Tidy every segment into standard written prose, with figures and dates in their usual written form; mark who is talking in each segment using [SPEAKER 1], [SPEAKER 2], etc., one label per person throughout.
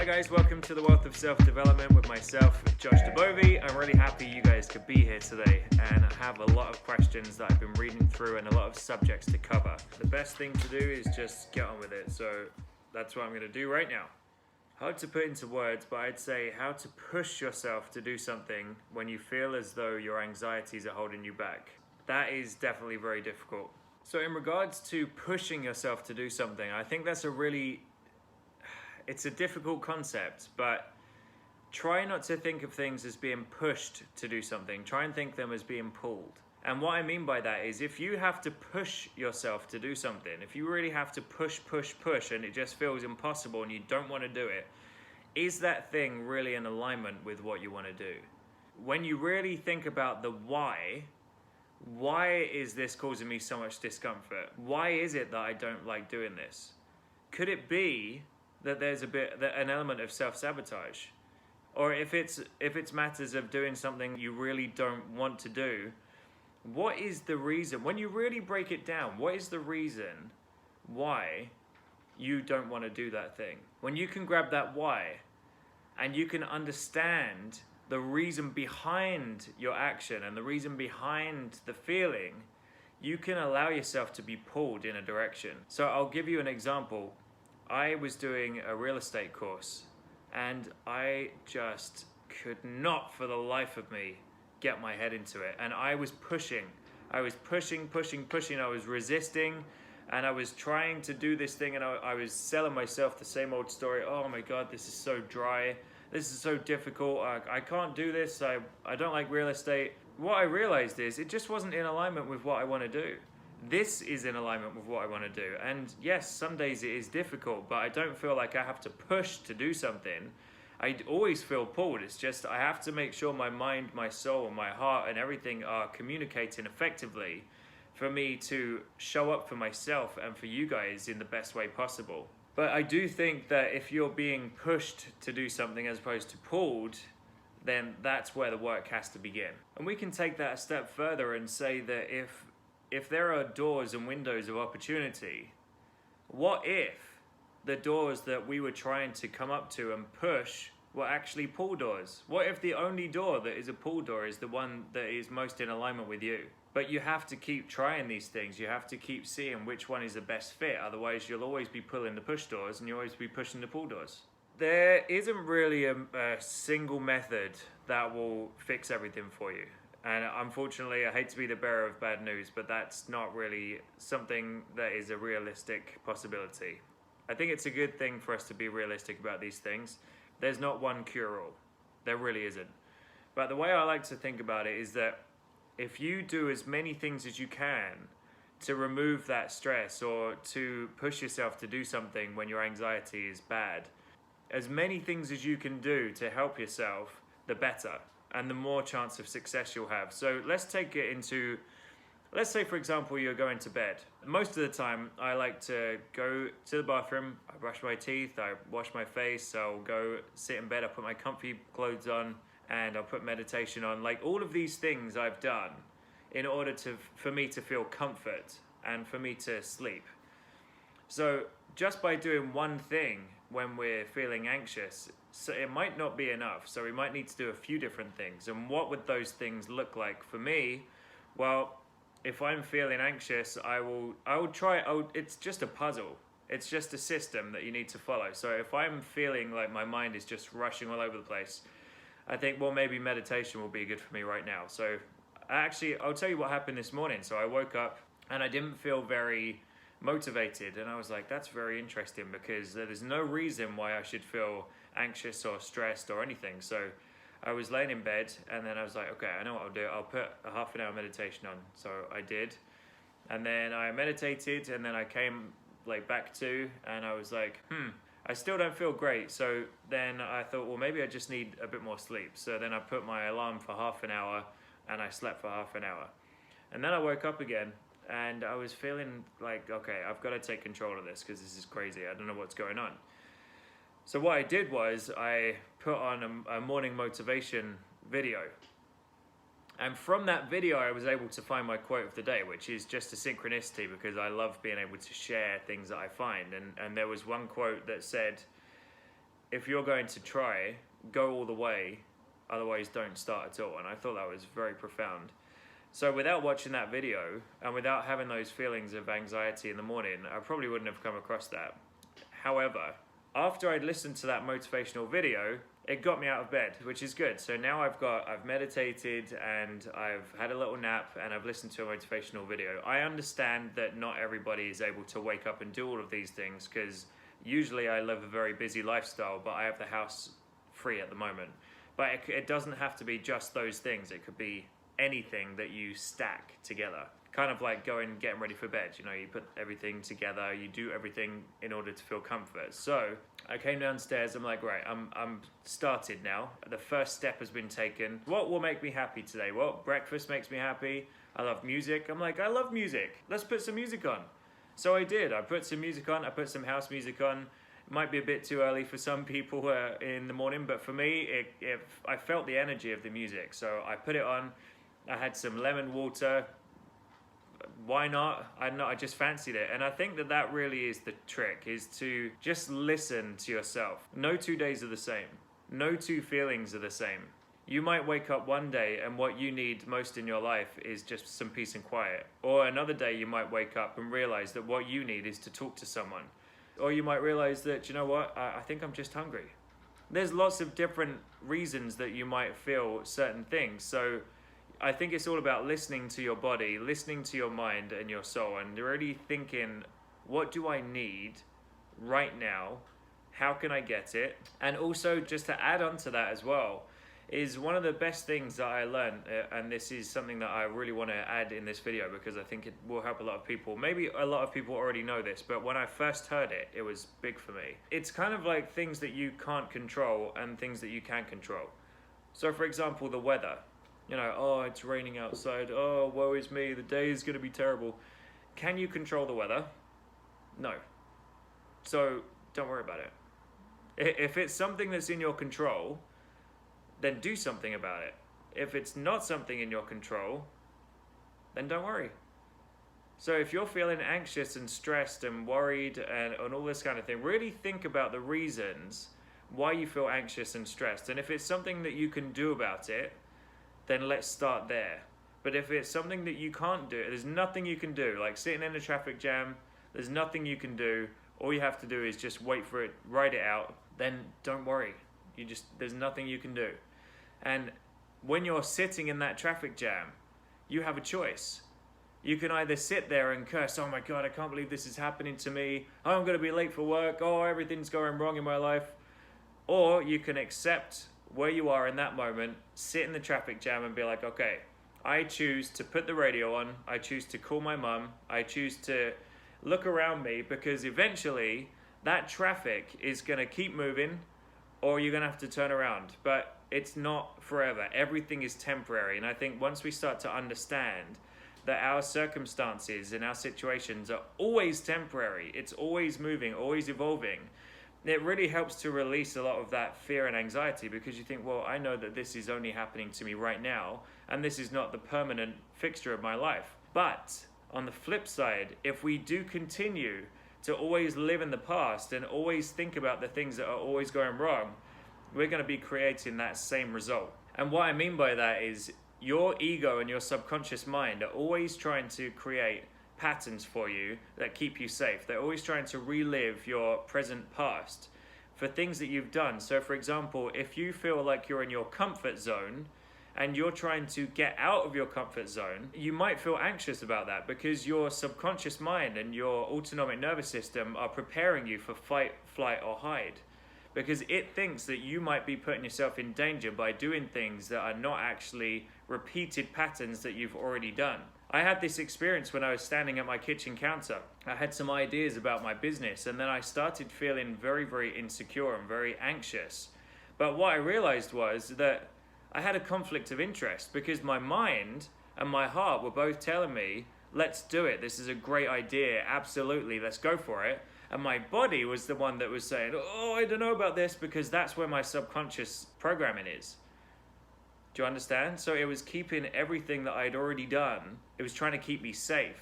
[SPEAKER 1] Hi guys, welcome to the Wealth of Self-Development with myself, Josh Dubovie. I'm really happy you guys could be here today, and I have a lot of questions that I've been reading through and a lot of subjects to cover. The best thing to do is just get on with it, so that's what I'm going to do right now. Hard to put into words, but I'd say how to push yourself to do something when you feel as though your anxieties are holding you back. That is definitely very difficult. So in regards to pushing yourself to do something, I think that's it's a difficult concept, but try not to think of things as being pushed to do something. Try and think them as being pulled. And what I mean by that is if you have to push yourself to do something, if you really have to push, and it just feels impossible and you don't want to do it, is that thing really in alignment with what you want to do? When you really think about the why is this causing me so much discomfort? Why is it that I don't like doing this? Could it be that there's an element of self-sabotage? Or if it's matters of doing something you really don't want to do, what is the reason? When you really break it down, what is the reason why you don't want to do that thing? When you can grab that why and you can understand the reason behind your action and the reason behind the feeling, you can allow yourself to be pulled in a direction. So I'll give you an example. I was doing a real estate course and I just could not for the life of me get my head into it. And I was pushing. I was pushing. I was resisting and I was trying to do this thing and I was selling myself the same old story. Oh my God, this is so dry. This is so difficult. I can't do this. I don't like real estate. What I realized is it just wasn't in alignment with what I want to do. This is in alignment with what I want to do. And yes, some days it is difficult, but I don't feel like I have to push to do something. I always feel pulled. It's just I have to make sure my mind, my soul, my heart and everything are communicating effectively for me to show up for myself and for you guys in the best way possible. But I do think that if you're being pushed to do something as opposed to pulled, then that's where the work has to begin. And we can take that a step further and say that if there are doors and windows of opportunity, what if the doors that we were trying to come up to and push were actually pull doors? What if the only door that is a pull door is the one that is most in alignment with you? But you have to keep trying these things. You have to keep seeing which one is the best fit. Otherwise, you'll always be pulling the push doors and you'll always be pushing the pull doors. There isn't really a single method that will fix everything for you. And unfortunately, I hate to be the bearer of bad news, but that's not really something that is a realistic possibility. I think it's a good thing for us to be realistic about these things. There's not one cure-all. There really isn't. But the way I like to think about it is that if you do as many things as you can to remove that stress or to push yourself to do something when your anxiety is bad, as many things as you can do to help yourself, the better and the more chance of success you'll have. So let's take it into, let's say for example you're going to bed. Most of the time I like to go to the bathroom, I brush my teeth, I wash my face, I'll go sit in bed, I put my comfy clothes on, and I'll put meditation on. Like all of these things I've done in order for me to feel comfort and for me to sleep. So just by doing one thing when we're feeling anxious, so it might not be enough. So we might need to do a few different things. And what would those things look like for me? Well, if I'm feeling anxious, I will try, it's just a puzzle. It's just a system that you need to follow. So if I'm feeling like my mind is just rushing all over the place, I think, well, maybe meditation will be good for me right now. So actually, I'll tell you what happened this morning. So I woke up and I didn't feel very motivated. And I was like, that's very interesting because there's no reason why I should feel anxious or stressed or anything. So I was laying in bed and then I was like, okay, I know what I'll do. I'll put a half an hour meditation on. So I did. And then I meditated and then I came back to, and I was like, I still don't feel great. So then I thought, well, maybe I just need a bit more sleep. So then I put my alarm for half an hour and I slept for half an hour. And then I woke up again and I was feeling like, okay, I've got to take control of this because this is crazy. I don't know what's going on. So what I did was I put on a morning motivation video. And from that video, I was able to find my quote of the day, which is just a synchronicity because I love being able to share things that I find. And there was one quote that said, if you're going to try, go all the way, otherwise don't start at all. And I thought that was very profound. So without watching that video and without having those feelings of anxiety in the morning, I probably wouldn't have come across that. However, after I'd listened to that motivational video, it got me out of bed, which is good. So now I've meditated and I've had a little nap and I've listened to a motivational video. I understand that not everybody is able to wake up and do all of these things, because usually I live a very busy lifestyle, but I have the house free at the moment. But it doesn't have to be just those things. It could be anything that you stack together. Kind of like getting ready for bed. You know, you put everything together, you do everything in order to feel comfort. So I came downstairs, I'm like, right, I'm started now. The first step has been taken. What will make me happy today? Well, breakfast makes me happy. I love music. I'm like, I love music. Let's put some music on. So I did. I put some music on. I put some house music on. It might be a bit too early for some people in the morning, but for me, I felt the energy of the music. So I put it on. I had some lemon water. Why not? I don't know, I just fancied it. And I think that really is the trick, is to just listen to yourself. No 2 days are the same. No two feelings are the same. You might wake up one day and what you need most in your life is just some peace and quiet. Or another day you might wake up and realize that what you need is to talk to someone. Or you might realize that, you know what, I think I'm just hungry. There's lots of different reasons that you might feel certain things. So I think it's all about listening to your body, listening to your mind and your soul, and really thinking, what do I need right now? How can I get it? And also, just to add on to that as well, is one of the best things that I learned, and this is something that I really want to add in this video because I think it will help a lot of people. Maybe a lot of people already know this, but when I first heard it, it was big for me. It's kind of like things that you can't control and things that you can control. So for example, the weather. You know, oh, it's raining outside. Oh, woe is me. The day is going to be terrible. Can you control the weather? No. So don't worry about it. If it's something that's in your control, then do something about it. If it's not something in your control, then don't worry. So if you're feeling anxious and stressed and worried and all this kind of thing, really think about the reasons why you feel anxious and stressed. And if it's something that you can do about it, then let's start there. But if it's something that you can't do, there's nothing you can do, like sitting in a traffic jam, there's nothing you can do. All you have to do is just wait for it, ride it out, then don't worry. There's nothing you can do. And when you're sitting in that traffic jam, you have a choice. You can either sit there and curse, oh my God, I can't believe this is happening to me. Oh, I'm gonna be late for work. Oh, everything's going wrong in my life. Or you can accept where you are in that moment, sit in the traffic jam and be like, okay, I choose to put the radio on, I choose to call my mum, I choose to look around me, because eventually that traffic is gonna keep moving, or you're gonna have to turn around. But it's not forever. Everything is temporary. And I think once we start to understand that our circumstances and our situations are always temporary, it's always moving, always evolving, it really helps to release a lot of that fear and anxiety, because you think, well, I know that this is only happening to me right now, and this is not the permanent fixture of my life. But on the flip side, if we do continue to always live in the past and always think about the things that are always going wrong, we're going to be creating that same result. And what I mean by that is your ego and your subconscious mind are always trying to create patterns for you that keep you safe. They're always trying to relive your present past for things that you've done. So for example, if you feel like you're in your comfort zone and you're trying to get out of your comfort zone, you might feel anxious about that, because your subconscious mind and your autonomic nervous system are preparing you for fight, flight, or hide, because it thinks that you might be putting yourself in danger by doing things that are not actually repeated patterns that you've already done. I had this experience when I was standing at my kitchen counter. I had some ideas about my business, and then I started feeling very, very insecure and very anxious. But what I realized was that I had a conflict of interest, because my mind and my heart were both telling me, let's do it. This is a great idea. Absolutely. Let's go for it. And my body was the one that was saying, oh, I don't know about this, because that's where my subconscious programming is. Do you understand? So it was keeping everything that I'd already done. It was trying to keep me safe.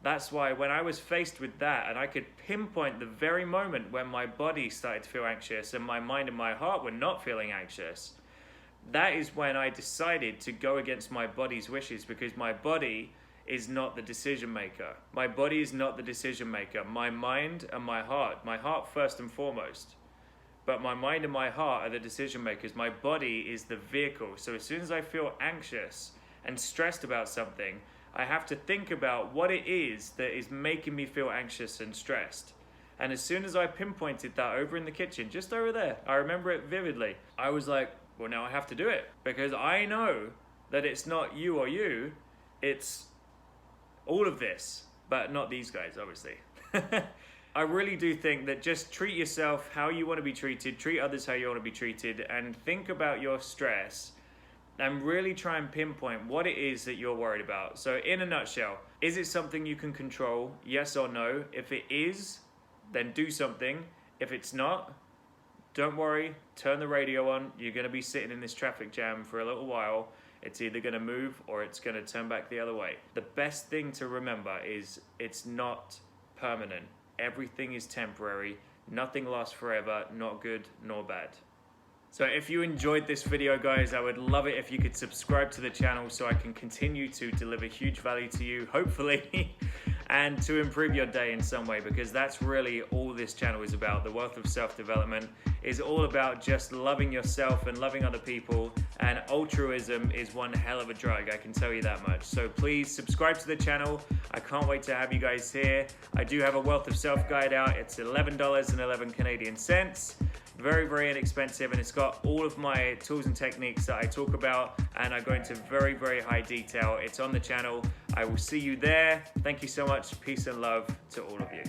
[SPEAKER 1] That's why when I was faced with that and I could pinpoint the very moment when my body started to feel anxious and my mind and my heart were not feeling anxious, that is when I decided to go against my body's wishes, because my body is not the decision maker. My body is not the decision maker. My mind and my heart first and foremost. But my mind and my heart are the decision makers. My body is the vehicle. So as soon as I feel anxious and stressed about something, I have to think about what it is that is making me feel anxious and stressed. And as soon as I pinpointed that over in the kitchen, just over there, I remember it vividly. I was like, well, now I have to do it, because I know that it's not you or you, it's all of this, but not these guys, obviously. I really do think that just treat yourself how you want to be treated, treat others how you want to be treated, and think about your stress and really try and pinpoint what it is that you're worried about. So in a nutshell, is it something you can control? Yes or no? If it is, then do something. If it's not, don't worry, turn the radio on. You're going to be sitting in this traffic jam for a little while. It's either going to move or it's going to turn back the other way. The best thing to remember is it's not permanent. Everything is temporary. Nothing lasts forever, not good nor bad. So if you enjoyed this video, guys, I would love it if you could subscribe to the channel so I can continue to deliver huge value to you, hopefully, and to improve your day in some way, because that's really all this channel is about. The Wealth of Self-Development is all about just loving yourself and loving other people, and altruism is one hell of a drug, I can tell you that much. So please subscribe to the channel. I can't wait to have you guys here. I do have a Wealth of Self guide out. It's $11.11 Canadian cents. Very, very inexpensive, and it's got all of my tools and techniques that I talk about, and I go into very, very high detail. It's on the channel. I will see you there. Thank you so much. Peace and love to all of you.